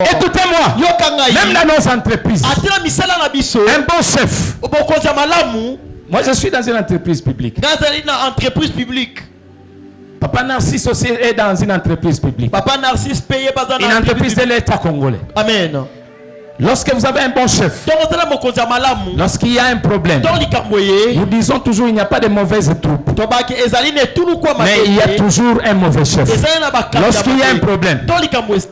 Écoutez-moi, même dans nos entreprises, un bon chef. Moi, je suis dans une entreprise publique. Papa Narcisse aussi est dans une entreprise publique. Papa Narcisse payé par une entreprise de l'État congolais. Amen. Lorsque vous avez un bon chef, lorsqu'il y a un problème, nous disons toujours il n'y a pas de mauvaises troupes, mais il y a toujours un mauvais chef. Lorsqu'il y a un problème,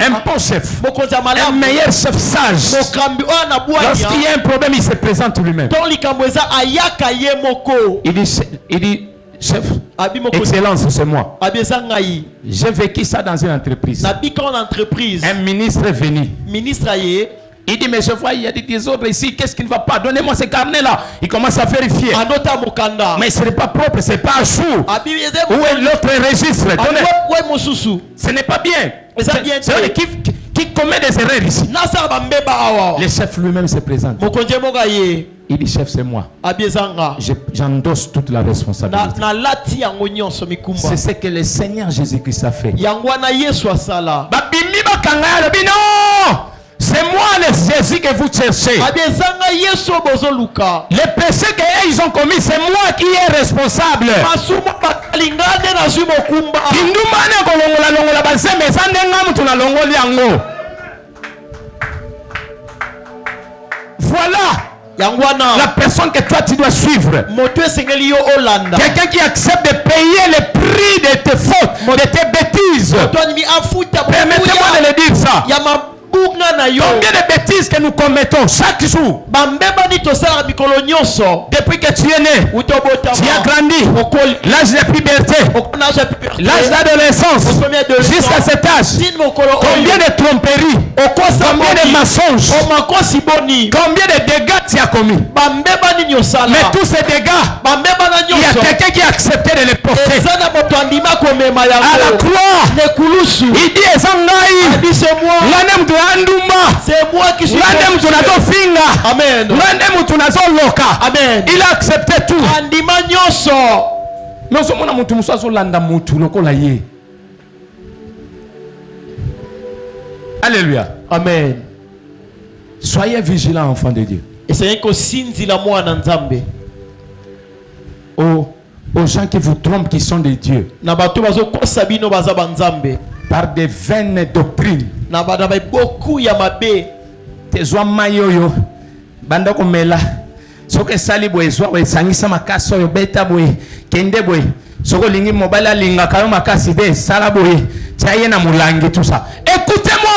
un bon chef, un meilleur chef sage, lorsqu'il y a un problème, il se présente lui-même. Il dit chef, excellence, c'est moi. J'ai vécu ça dans une entreprise. Un ministre est venu. Il dit, mais je vois, il y a des désordres ici. Qu'est-ce qui ne va pas? Donnez-moi ces carnets-là. Il commence à vérifier. Mais ce n'est pas propre, ce n'est pas à jour. Où est l'autre registre? Ce n'est pas bien. C'est qui commet des erreurs ici. Le chef lui-même se présente. Il dit, chef, c'est moi. J'endosse toute la responsabilité. C'est ce que le Seigneur Jésus-Christ a fait. C'est moi le Jésus que vous cherchez. Les péchés qu'ils ont commis, c'est moi qui est responsable. Voilà la personne que toi tu dois suivre. Quelqu'un qui accepte de payer le prix de tes fautes, de tes bêtises. Permettez-moi de le dire ça. Combien de bêtises que nous commettons chaque jour? Depuis que tu es né, tu as grandi, l'âge de puberté, l'âge d'adolescence, jusqu'à cet âge. Combien de tromperies, combien de mensonges, combien de dégâts tu as commis? Mais tous ces dégâts, il y a quelqu'un qui a accepté de les porter à la croix. Il dit, c'est moi qui suis Amen. Il a accepté tout. Alléluia. Amen. Soyez vigilants, enfants de Dieu. Aux gens qui vous trompent, qui sont des dieux, par des vaines doctrines. Tezwa mayoyo banda komela soke sali boye zwa boye sangisa makasi oyo beta boye kende boye soko lingi mobala linga kayo makasi de sala boye tsaye na mulangi tout ça. Écoutez-moi,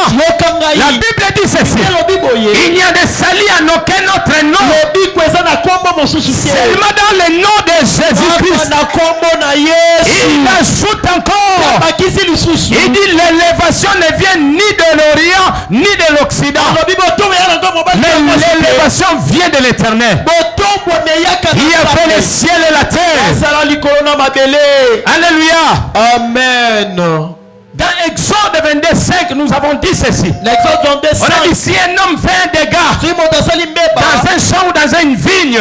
la Bible dit ceci: il n'y a de sali en aucun autre nom, seulement dans le nom de Jésus-Christ. Il ajoute encore, il dit l'élévation ne vient ni de l'Orient ni de l'Occident, mais l'élévation vient de l'Éternel. Il a fait le ciel et la terre. Alléluia. Amen. Dans Exode 22:5, nous avons dit ceci. On a dit, si un homme fait un dégât dans un champ ou dans une vigne,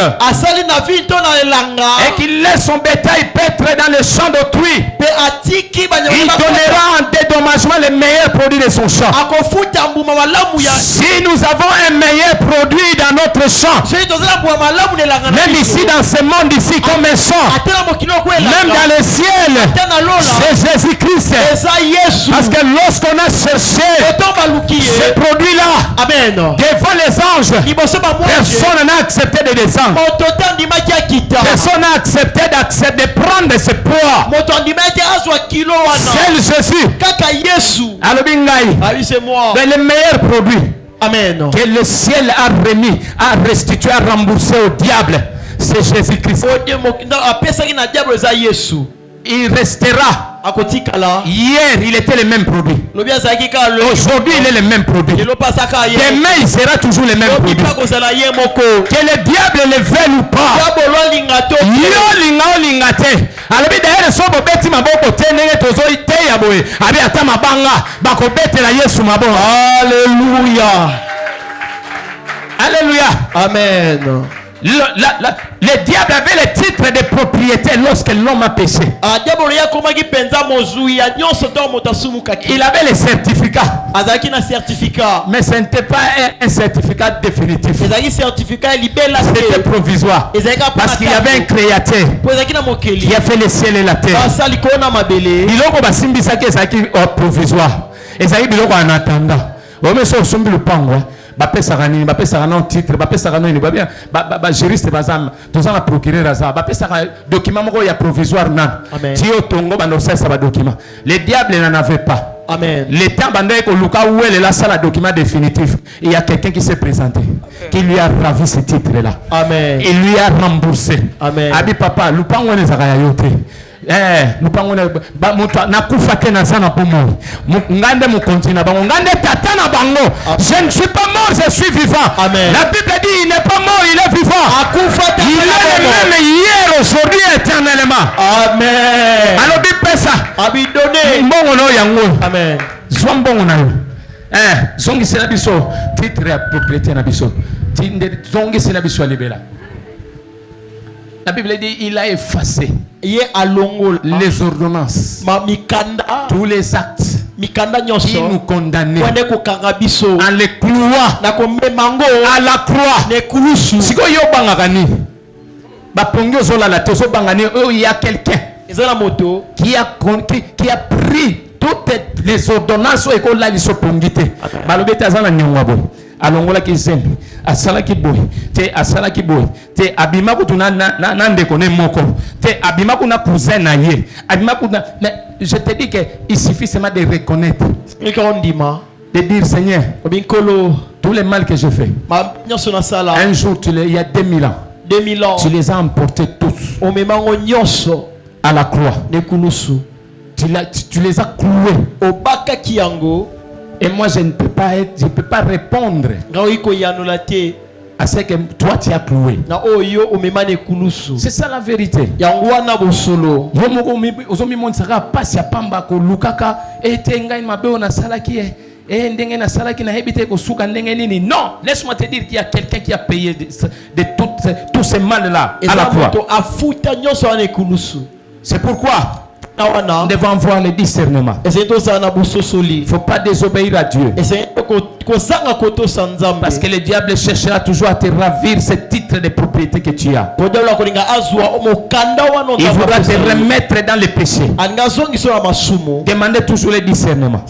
et qu'il laisse son bétail paître dans le champ d'autrui, il donnera en dédommagement le meilleur produit de son champ. Si nous avons un meilleur produit dans notre champ, même ici dans ce monde ici comme un champ, même dans le ciel, c'est Jésus-Christ. Parce que lorsqu'on a cherché ce produit-là devant les anges, personne n'a accepté de descendre. Personne n'a accepté de prendre ce poids. Seul Jésus. C'est moi. Mais le meilleur produit que le ciel a remis, a restitué, a remboursé au diable, c'est Jésus-Christ. Il restera. Hier, il était le même produit. Aujourd'hui, il est le même produit. Demain, il sera toujours le même produit. Que le diable le veuille ou pas. Alléluia. Amen. Le diable avait le titre de propriété lorsque l'homme a péché. Il avait les certificats. Mais ce n'était pas un certificat définitif. C'était provisoire. Parce qu'il y avait un créateur qui a fait le ciel et la terre. Il a provisoire. Et ça y est, en attendant. Bapesaka non titre bapesaka non ba bien ba juriste bazam tozana procureur azam bapesaka document moko ya provisoire nan tio tongo bando ça ba document le diable n'en avait pas. Amen. L'état bandé ko luka où elle là ça la document définitif. Il y a quelqu'un qui s'est présenté qui lui a ravi ce titre là. Amen. Il lui a remboursé. Amen. Abi papa lupango ne zakaya yote. Lupango ba mutu nakufa te na sana pomo ngande mu continue bango ngande tata na bango. Je ne suis pas mort, je suis vivant. Amen. La Bible dit il n'est pas mort, il est vivant. Akufa te il est le même hier, aujourd'hui, éternellement. Amen. Alors Bible ça abi donné mbongo no yango. Amen. Zwambongo na yo zongi sela biso titre ya propriété na biso tinde zongi sela biso libela. La Bible dit il a effacé les ordonnances, tous les actes qui nous condamnaient en les clouant à la croix. Si yo bangakani bapongi ozola la tozo bangani il y a quelqu'un qui a pris toutes les ordonnances et qu'on l'a lisopongité. Balobete azana nyongwa boy. Alongola ki zen asala ki boy te asala ki boy te abima kutuna na ndeko ne moko te abima kuna cousin na ye abima kuna. Mais je te dis que il suffit seulement de reconnaître, de dire Seigneur, tous les mal que je fais un jour il y a 2000 ans tu les as emportés tous à la croix. Tu les as cloués. Et moi je ne peux pas répondre à ce que toi tu as cloué. C'est ça la vérité. Non, laisse-moi te dire qu'il y a quelqu'un qui a payé de tous ces mal là à la croix. C'est pourquoi nous devons avoir le discernement. Il ne faut pas désobéir à Dieu. Parce que le diable cherchera toujours à te ravir ce titre de propriété que tu as. Il voudra te remettre dans le péché. Demandez toujours le discernement.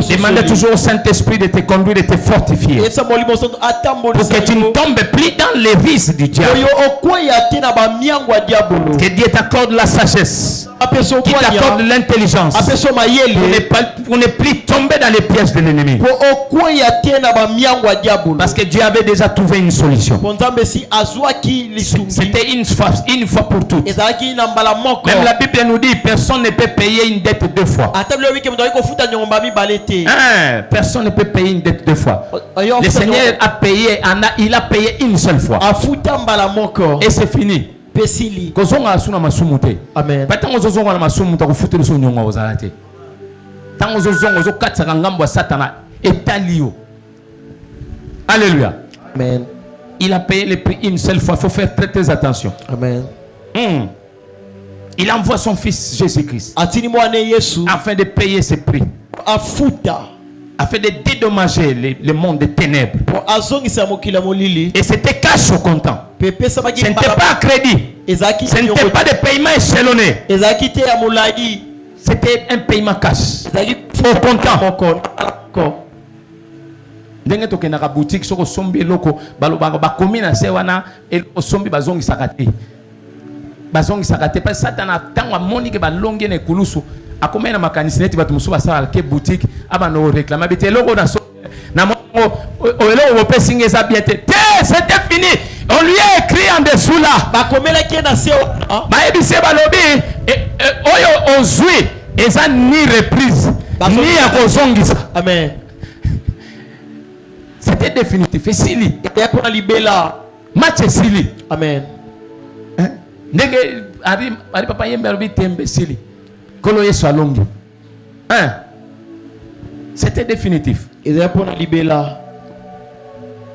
Demandez toujours au Saint-Esprit de te conduire, de te fortifier. Pour que tu ne tombes plus dans les risques du diable. Que Dieu t'accorde la sagesse. Qui t'accorde l'intelligence. Pour ne plus tomber dans les pièges de l'ennemi. Parce que Dieu avait déjà trouvé une solution. C'était une fois pour toutes. Même la Bible nous dit personne ne peut payer une dette deux fois. Personne ne peut payer une dette deux fois. Le Seigneur a payé, il a payé une seule fois. Et c'est fini. Amen. Alléluia. Amen. Il a payé le prix une seule fois. Il faut faire très très attention. Amen. Il envoie son fils Jésus-Christ afin de payer ce prix, afin de dédommager le monde des ténèbres. Et c'était cash au comptant. Ce n'était pas à crédit. Ce n'était pas de paiement échelonné. C'était un paiement cash au comptant. Ndenge to kenaka boutique soko sombi eloko balobaka bakomi na se wana eloko sombi bazongi sakate pas satana tangwa moni ke balonge ne kulusu akomena makanisi neti batu musuba sala ke boutique abano réclamer bete eloko na mongo eloko pesinge za bien te c'était fini. On lui a écrit en dessous là bakomela ke na se ba ebise balobi oyo ozui eza ni reprise ni ya kozongisa. Amen. C'était définitif. Et Sili. Match Sili. Amen. Nenge ari papa yembe tembe Sili. Kolo yeso alongi. C'était définitif.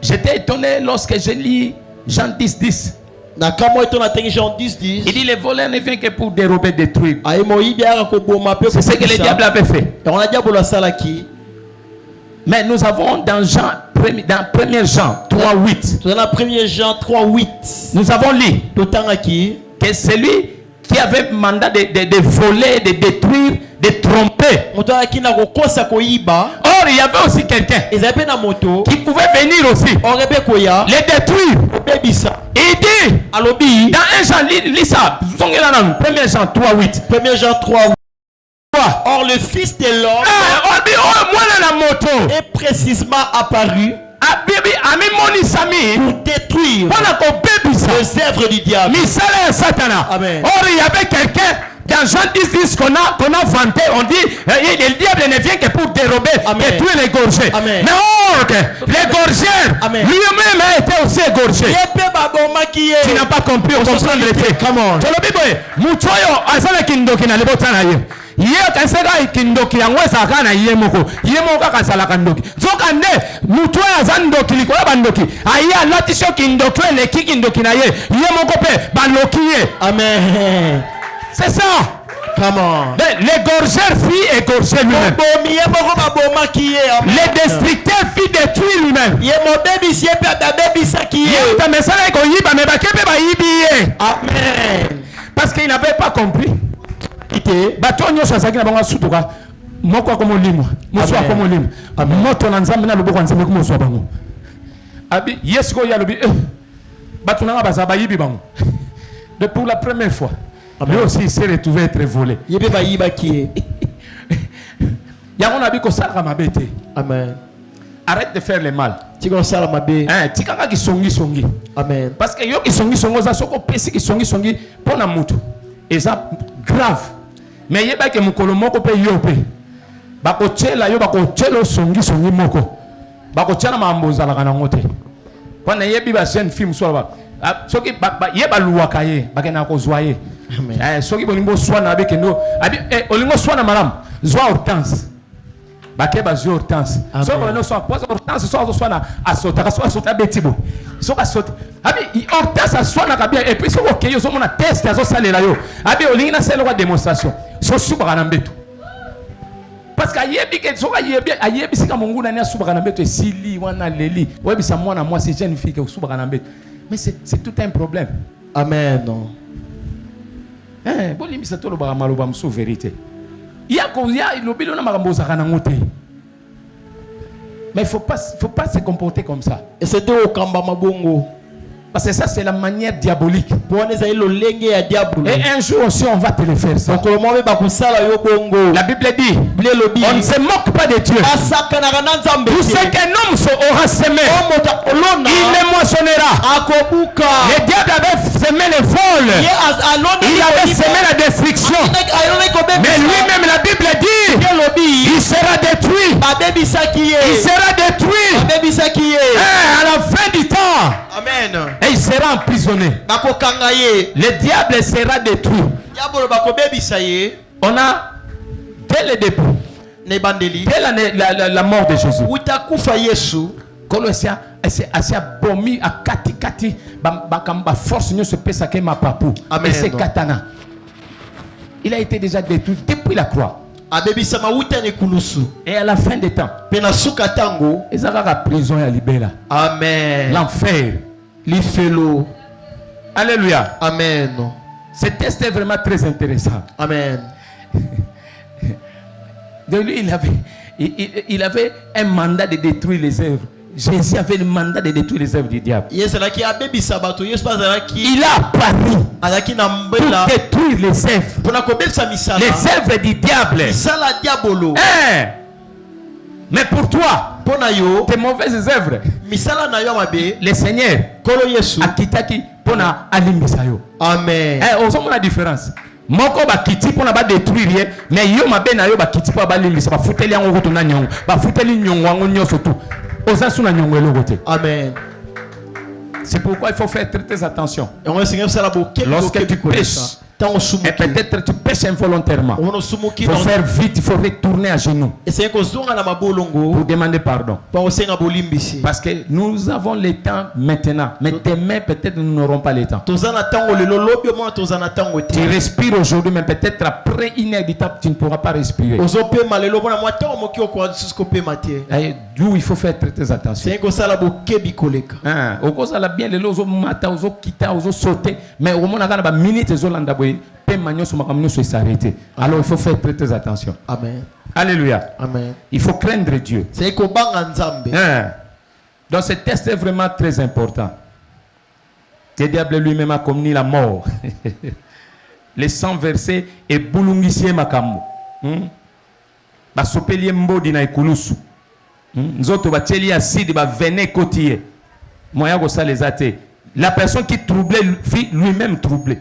J'étais étonné lorsque je lis Jean 10, 10. Jean 10, 10. Il dit les voleurs ne viennent que pour dérober, détruire. C'est ce que le diable avait fait. Mais nous avons dans 1 Jean 3, 8. Dans 1 Jean 3, 8. Nous avons lu que celui qui avait mandat de voler, de détruire, de tromper. Or, il y avait aussi quelqu'un qui pouvait venir aussi les détruire. Il dit dans 1 Jean, lis ça, 1 Jean 3, 8. 1 Jean 3, 8. Or le Fils de l'homme est précisément apparu pour détruire les œuvres du diable. Amen. Or il y avait quelqu'un dans Jean 10, 10 qu'on a vanté, on dit le diable ne vient que pour dérober, détruire les gorgés. Mais les gorgeurs, lui-même a été aussi égorgé. Tu n'as pas compris, on comprend le fait. Come on. Ye kaseka ikindoki yango esaka na ye moko kaka salaka ndoki zoka nde mutu ya ndoki likola bandoki aya latisho kindoki eleki kindoki na ye moko pe baloki ye. Amen. C'est ça. Come on. L'égorgeur fit égorger lui-même. Le destructeur fit détruire lui-même. Amen. Parce qu'il n'avait pas compris. Batonyo sasaki na bango sutuka moko ko molimo moso ko molimo moto na nzambe na loboko nzambe ko moso bango abi yesko ya lobi batuna nga bazaba yibi bango de pour la première fois lui aussi il s'est retrouvé être volé yebe ba yiba ki yango na bi ko sala mabete. Amen. Arrête de faire le mal. Tika sala mabe tika ki songi. Amen. Parce que yo ki songi za soko pesi ki songi pona mutu et ça grave. Mais il y a que mukolo moko pe yope bako chela yo bako chelo songi moko bako chana mamboza la kana ngote pona yebi ba jeune film so ba soki yeba luwaka ye bakena ko zwaye soki bolimbo swana avec no abi olingo swana malam zwa hortense bakeba zwa hortense so ko no so poza hortense so swana asota betibo so ka sota abi hortense aswana kabia et puis so ko keyo so mona test azo salela yo abi olingina selo kwa démonstration so subaka na mbeto parce que ayebi ke so ayebi sika mungu na nia subaka na mbeto esili wana leli webisa mwana moi c'est jeune fille ke subaka na mbeto mais c'est tout un problème. Amen. Bolimbisa to lobaka maloba mso vérité ya lobilo na makambo zaka na ngote mais faut pas se comporter comme ça et c'était au kamba mabongo. Parce que ça c'est la manière diabolique. Et un jour aussi on va te le faire ça. La Bible dit on ne se moque pas de Dieu. Tout ce qu'un homme aura semé, il le moissonnera. Le diable avait semé le vol. Il avait semé la destruction. Mais lui-même la Bible dit il sera détruit. Il sera détruit. À la fin du temps. Amen. Et il sera emprisonné. Le diable sera détruit. On a dès le début, dès la mort de Jésus, Colossiens assez abomi à kati bakamba force ne se pesa que ma papou et c'est katana. Il a été déjà détruit depuis la croix. Et à la fin des temps, ils ont la prison et libéra. Amen. L'enfer. L'ifelo. Alléluia. Amen. Ce test est vraiment très intéressant. Amen. Donc lui, il avait un mandat de détruire les œuvres. Jésus avait le mandat de détruire les œuvres du diable. Il a apparu pour détruire les œuvres. Les œuvres du diable. Mais pour toi, tes mauvaises œuvres, le Seigneur a quitté pour alimbisa yo. Amen. On sent la différence. Moko ba kiti pour ba détruire, mais yo mabe na yo ba kiti pour ba limbisa ba futeli yango kutuna nyongo, ba futeli nyongo yango nyoso tout. Osasuna nyongo elogote. Amen. C'est pourquoi il faut faire très attention. Lorsque tu pêches, Et peut-être tu pêches involontairement. Il faut faire vite, il faut retourner à genoux pour demander pardon. Parce que nous avons le temps maintenant. Mais demain, peut-être nous n'aurons pas le temps. Tu respires aujourd'hui, mais peut-être après une heure du temps, tu ne pourras pas respirer. D'où il faut faire très attention. Mais au moins, alors il faut faire très attention. Amen. Alléluia. Amen. Il faut craindre Dieu. Donc ce test est vraiment très important. Le diable lui-même a commis la mort. Les 100 versets et boulungisie makambo. Basopeli mbodi na ikulusu. Nzoto bateli asidi ba vene kotier. Moya ko sa les athées. La personne qui troublait lui-même troublé.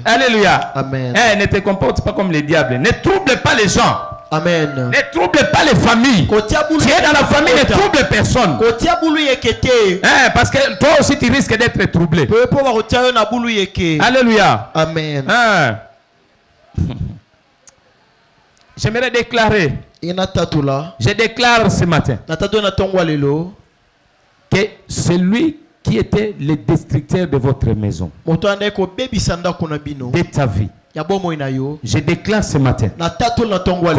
Alléluia. Amen. Ne te comporte pas comme les diables. Ne trouble pas les gens. Amen. Ne trouble pas les familles. Tu es dans la famille, ne trouble personne. Parce que toi aussi tu risques d'être troublé. Alléluia. Amen. J'aimerais déclarer. Je déclare ce matin que celui qui était le destructeur de votre maison, de ta vie, je déclare ce matin qu'au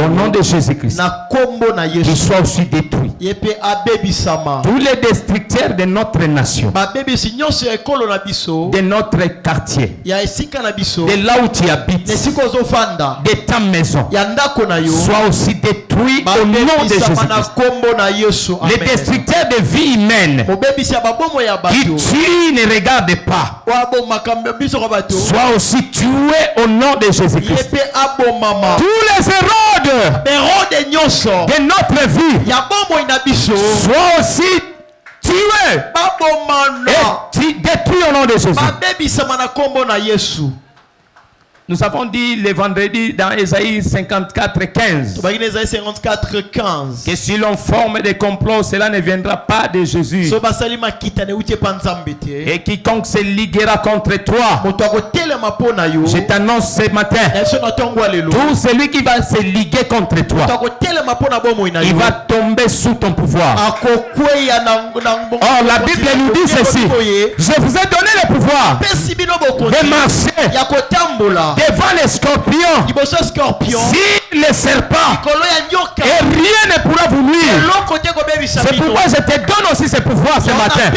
nom de Jésus-Christ, qu'il soit aussi détruit. Tous les destructeurs de notre nation, de notre quartier, de là où tu habites, de ta maison, soient aussi détruits au nom de Jésus-Christ. Les destructeurs de vie humaine qui tuent, ne regardent pas, soient aussi tués au nom de Jésus-Christ. Tous les Hérodes de notre vie soient aussi tués et détruits au nom de Jésus. Nous avons dit le vendredi dans Ésaïe 54:15 que si l'on forme des complots, cela ne viendra pas de Jésus. Et quiconque se liguera contre toi, je t'annonce ce matin, tout celui qui va se liguer contre toi, il va tomber sous ton pouvoir. Or la Bible nous dit ceci: je vous ai donné le pouvoir de marcher devant les scorpions, si les serpents, et rien ne pourra vous nuire. C'est pourquoi je te donne aussi ce pouvoir ce matin,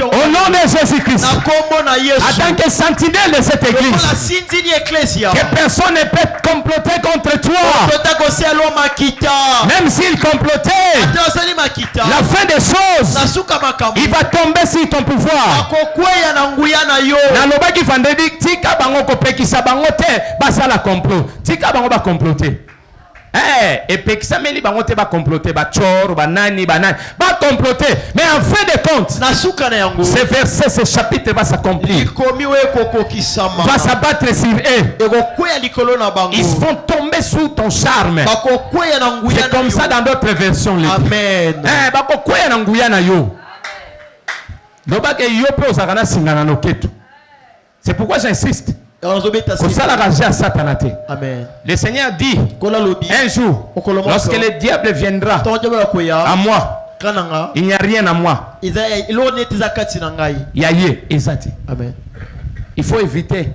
au nom de Jésus-Christ, en tant que sentinelle de cette église, que personne ne peut comploter contre toi. Même s'il complotait, la fin des choses, il va tomber sur ton pouvoir. Bango te basala complot tika bango ba comploter et pekisa meli bango te ba comploter ba chor ba nani ba comploter, mais en fin de compte ce verset, ce chapitre va s'accomplir, va s'abattre sur eux, ils vont tomber sous ton charme. C'est comme ça dans d'autres versions. Amen. Bako kwea na nguya na yo loba ke yo pe osakana singana no ketu. C'est pourquoi j'insiste. Amen. Le Seigneur dit un jour, lorsque le diable viendra à moi, il n'y a rien à moi. Amen. Il faut éviter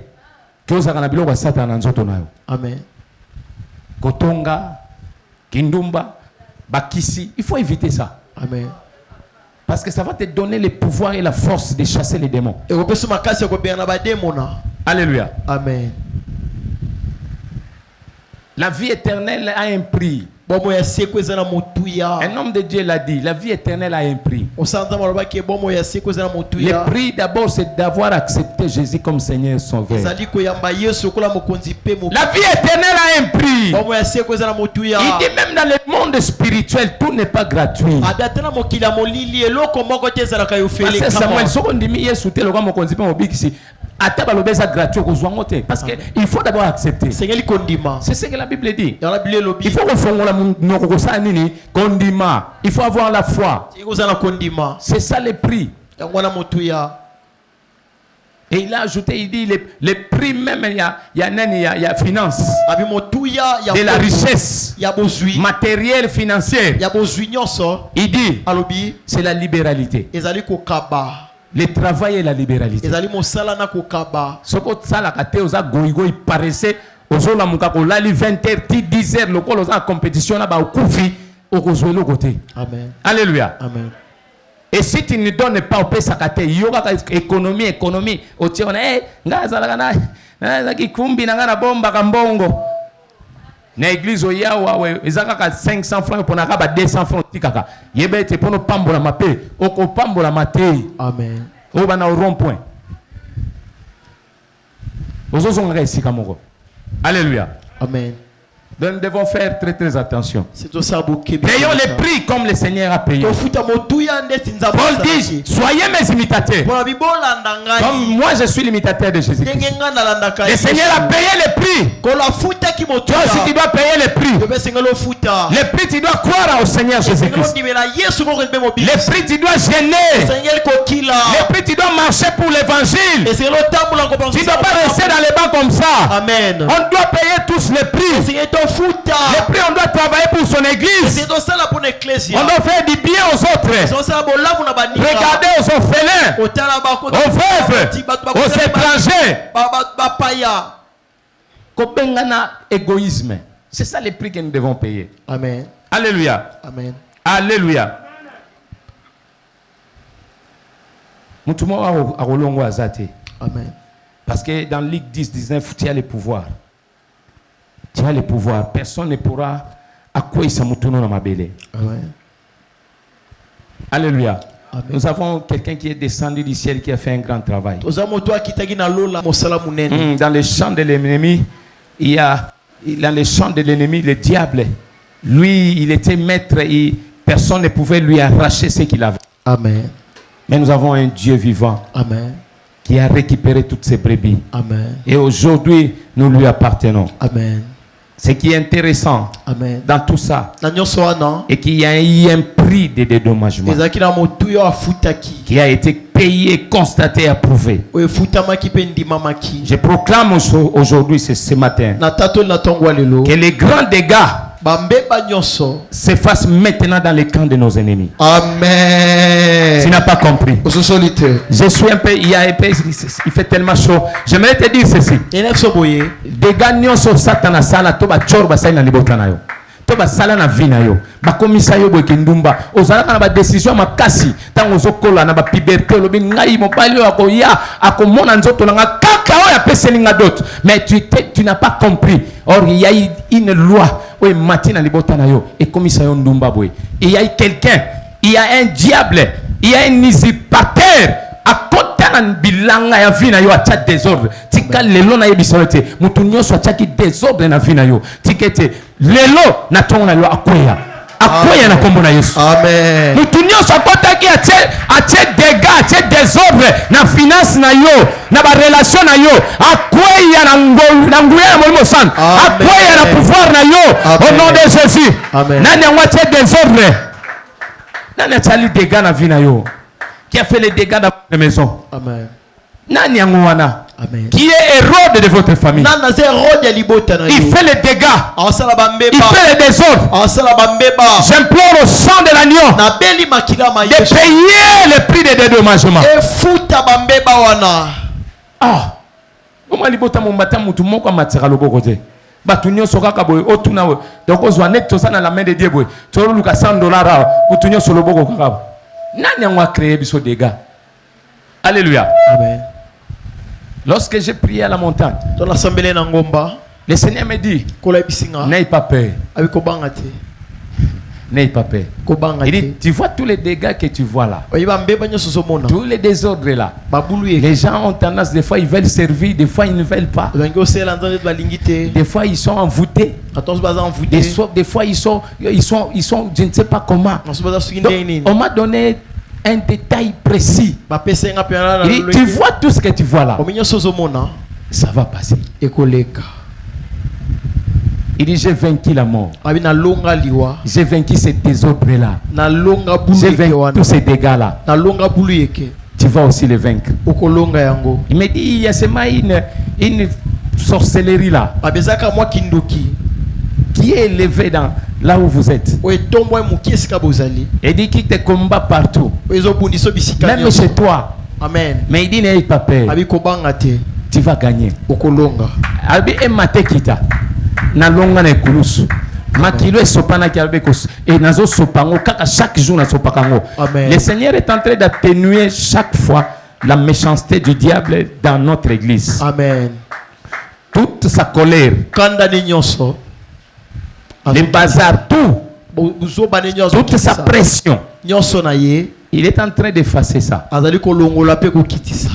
que Satan. Amen. Kotonga, Kindumba, Bakisi, il faut éviter ça. Amen. Parce que ça va te donner le pouvoir et la force de chasser les démons. Alléluia. Amen. La vie éternelle a un prix. Un homme de Dieu l'a dit, la vie éternelle a un prix. Le prix d'abord, c'est d'avoir accepté Jésus comme Seigneur et Sauveur. La vie éternelle a un prix. Il dit même dans le monde spirituel, tout n'est pas gratuit. Parce qu'il faut d'abord accepter. C'est ce que la Bible dit. Il faut il faut avoir la foi. C'est ça le prix. Et il a ajouté, il dit, les prix même, il y a finance, de la richesse, matérielle, financière. Il dit, c'est la libéralité. Le travail et la libéralité. Ce que ça la kate oza goigo il paraissait aux la muka ko lali 20h 10h le col oza compétition là ba okufi okozwe le côté. Amen. Alléluia. Amen. Et si tu ne donnes pas au pesa kate yoga économie o tiona ngaza la na ki kumbi na ngana bomba kambongo. Na église o yawa we ezaka ka 500 francs pour na ka ba 200 francs tikaka. Yebe te pour no pambola mape oko pambola matei. Amen. Au rond-point. Alléluia. Amen. Donc nous devons faire très très attention. Payons les prix comme le Seigneur a payé. Paul dit, soyez mes imitateurs. Comme moi je suis l'imitateur de Jésus-Christ. Le Seigneur a payé les prix. Toi aussi tu dois payer les prix. Les prix tu dois croire au Seigneur Jésus-Christ. Les prix tu dois gêner. Les prix tu dois marcher pour l'évangile. Tu ne dois pas rester dans les bancs comme ça. Amen. On doit payer tous les prix. Les prix, on doit travailler pour son église. On doit faire du bien aux autres. Regardez aux orphelins, aux veuves, aux étrangers. Kopengana égoïsme. C'est ça les prix que nous devons payer. Amen. Alléluia. Amen. Alléluia. Amen. Parce que dans Luc 10-19, tu as le pouvoir. Tu as le pouvoir. Personne ne pourra accueillir sa moutoune dans ma belle. Alléluia. Amen. Nous avons quelqu'un qui est descendu du ciel qui a fait un grand travail. Dans les champs de l'ennemi, il y a dans les champs de l'ennemi, le diable, lui, il était maître et personne ne pouvait lui arracher ce qu'il avait. Amen. Mais nous avons un Dieu vivant. Amen. Qui a récupéré toutes ces brebis. Amen. Et aujourd'hui, nous lui appartenons. Amen. Ce qui est intéressant Amen. Dans tout ça, et qu'il y a eu un prix de dédommagement qui a été payé, constaté, approuvé. Je proclame aujourd'hui, ce matin, que les grands dégâts s'efface maintenant dans les camps de nos ennemis. Amen. Tu n'as pas compris. Je suis un peu, il fait tellement chaud. J'aimerais te dire ceci. Des gagnants sur Satan sala toba chorba saina libotana yo. Toba sala na vina yo. Ba komisa yo boke ndumba. Ozala na ba décision makasi. Tango zokola na ba puberté lobi ngai mobali ako ya akomona nzoto na kaka oya peselinga d'autres. Mais tu n'as pas compris. Or il y a une loi. Oui, matina libotana yo. Et komisa yo ndumba boy. Il y a quelqu'un, il y a un diable, il y a un usurpateur. À côté de bilanga ya vina yo acha désordre. Tika lelo na yebisote. Mutu nyonso acha ki désordre na vina yo. Tikete lelo na tonga yo akoya. Akoya na kombo na Yesu. Amen. Mutu nyonso akota ki acha dégâts, acha désordre na finance na yo, na ba relation na yo. Akoya na nguya na molimo sana. Akoya na pouvoir na yo. Au nom de Jésus. Amen. Nani acha désordre? Nani acha li dégâts na vina yo? Qui a fait les dégâts dans votre maison? Amen. Nani Amen. Qui est héros de votre famille? Il fait les dégâts. Il fait les désordres. J'implore au sang de l'agneau de payer le prix de dédommagement. Ah. Comment libota mon matin mutu moko matira loboko te. Batu nyonso kaka boy otuna we. Donc ozwa net to sana la main de Dieu boy. To luka $100 mutu nyonso loboko kaka. Nani a créé ce dégâts? Alléluia. Amen. Lorsque j'ai prié à la montagne, le Seigneur me dit, n'aie pas peur. N'aie pas peur. Il dit, tu vois tous les dégâts que tu vois là. Tous les désordres là. Les gens ont tendance, des fois ils veulent servir, des fois ils ne veulent pas. Des fois ils sont envoûtés. Des fois ils sont, je ne sais pas comment. Donc, on m'a donné un détail précis. Il dit, tu vois tout ce que tu vois là. Ça va passer. Il dit, j'ai vaincu la mort. J'ai vaincu ces désordres là. J'ai vaincu tous ces dégâts là. Tu vas aussi le vaincre. Il me dit, il y a seulement une sorcellerie là qui est élevée dans là où vous êtes. Et dit qu'il te combat partout, même chez toi. Amen. Mais il dit n'aie pas peur, tu vas gagner. Albi emate kita na longa na ekulusu makilo esopana kialbe et nazo sopango kaka chaque jour na sopakango. Le Seigneur est en train d'atténuer chaque fois la méchanceté du diable dans notre église. Amen. Toute sa colère, le bazar, toute sa pression, il est en train d'effacer ça,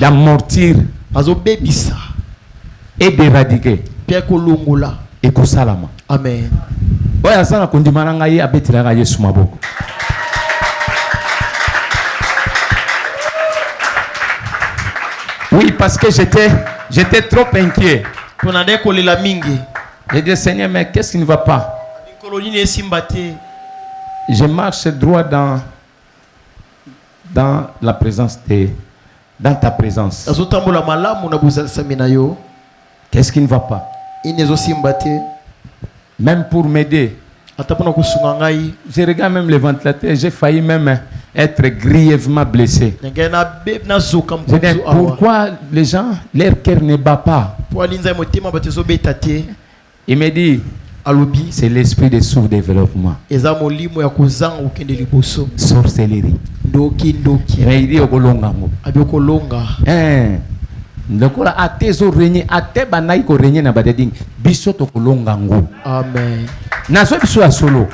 d'amortir et d'éradiquer. Et que salama. Amen. Oui, parce que j'étais trop inquiet. J'ai dit, Seigneur, mais qu'est-ce qui ne va pas? Je marche droit dans la présence dans ta présence. Qu'est-ce qui ne va pas? Même pour m'aider, je regarde même le ventilateur, j'ai failli même être grièvement blessé. Je dis, pourquoi les gens, leur cœur ne bat pas? Il me dit, c'est l'esprit de sous-développement. Sorcellerie. Mais il dit, ndokola atezo renye ate banai ko renye na badeding biso to kolonga ngo. Amen. Na so biso ya solo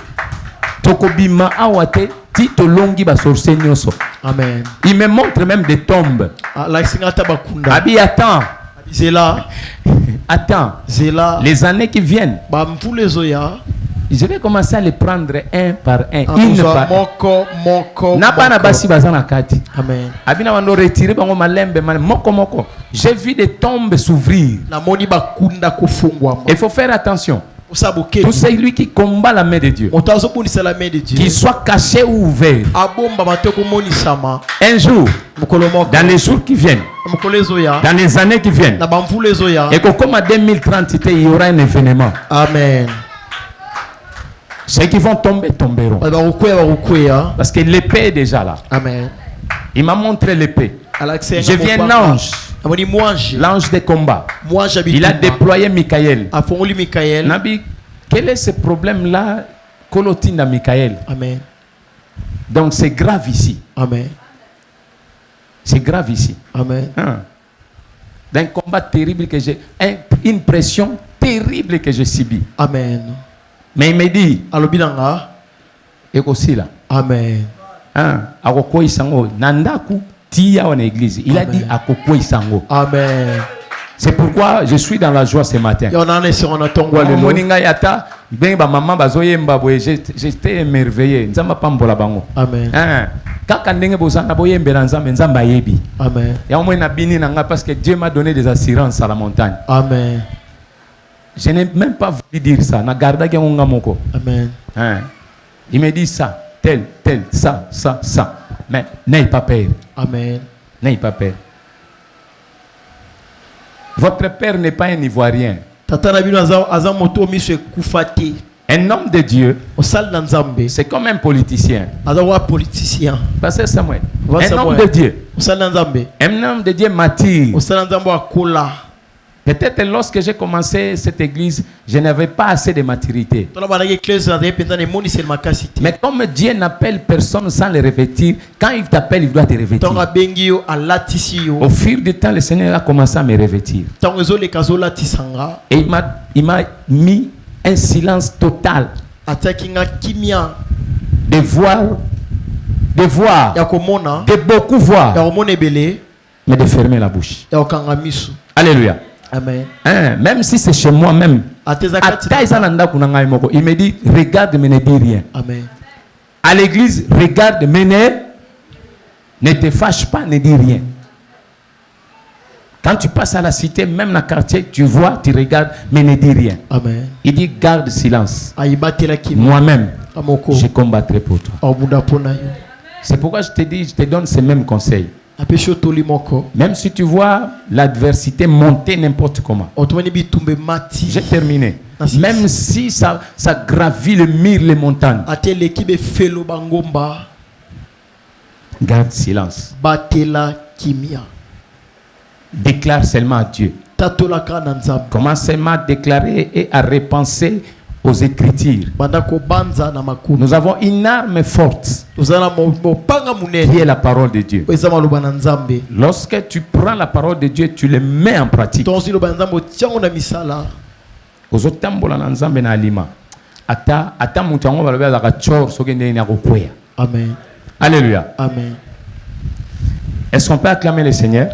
toko bima awate ti to longi ba sorcier nyoso. Amen. Il me montre même des tombes. La singata bakunda. Abi attends. Zela. Attends. Zela. Les années qui viennent. Ba mfule zoya. Je vais commencer à les prendre un par un. Une par moko. Nabana basi bazana kati. Amen. Abina wando retirer bango malembe moko. J'ai vu des tombes s'ouvrir. Il faut faire attention. Tout celui qui combat la main de Dieu, qu'il soit caché ou ouvert, un jour, dans les jours qui viennent, dans les années qui viennent, et que comme en 2030, il y aura un événement. Amen. Ceux qui vont tomber, tomberont. Parce que l'épée est déjà là. Amen. Il m'a montré l'épée. Je viens un ange. L'ange des combats. Il a déployé Michael. Nabi, quel est ce problème-là? Colotina Michael. Amen. Donc c'est grave ici. Amen. C'est grave ici. Amen. D'un combat terrible que j'ai, une pression terrible que j'ai subie. Amen. Mais il me dit, et aussi là. Amen. Akoko isango nandaku tia en église. Il a dit akoko isango. Amen. C'est pourquoi je suis dans la joie ce matin. J'étais émerveillé. Amen. Amen. Parce que Dieu m'a donné des assurances à la montagne. Amen. Je n'ai même pas voulu dire ça. Amen. Il me dit ça, tel, ça. Mais n'ayez pas peur. Amen. N'ayez pas peur. Votre père n'est pas un Ivoirien. Un homme de Dieu, c'est comme un politicien. Pasteur Samuel, un homme de Dieu. Un homme de Dieu m'attire. Peut-être lorsque j'ai commencé cette église, je n'avais pas assez de maturité. Mais comme Dieu n'appelle personne sans le revêtir, quand il t'appelle, il doit te revêtir. Au fil du temps, le Seigneur a commencé à me revêtir. Et il m'a mis un silence total. De voir, de beaucoup voir, mais de fermer la bouche. Alléluia. Amen. Même si c'est chez moi même, il me dit regarde mais ne dis rien. Amen. À l'église, regarde mais ne te fâche pas, ne dis rien. Quand tu passes à la cité, même dans le quartier, tu vois, tu regardes mais ne dis rien. Amen. Il dit garde silence. Moi-même, je combattrai pour toi. C'est pourquoi je te dis, je te donne ces mêmes conseils. Même si tu vois l'adversité monter n'importe comment. J'ai terminé. Même si ça gravit le mur, les montagnes. Garde silence. Déclare seulement à Dieu. Commence seulement à déclarer et à repenser aux Écritures. Nous avons une arme forte qui est la parole de Dieu. Lorsque tu prends la parole de Dieu, tu le mets en pratique. Amen. Alléluia. Amen. Est-ce qu'on peut acclamer le Seigneur?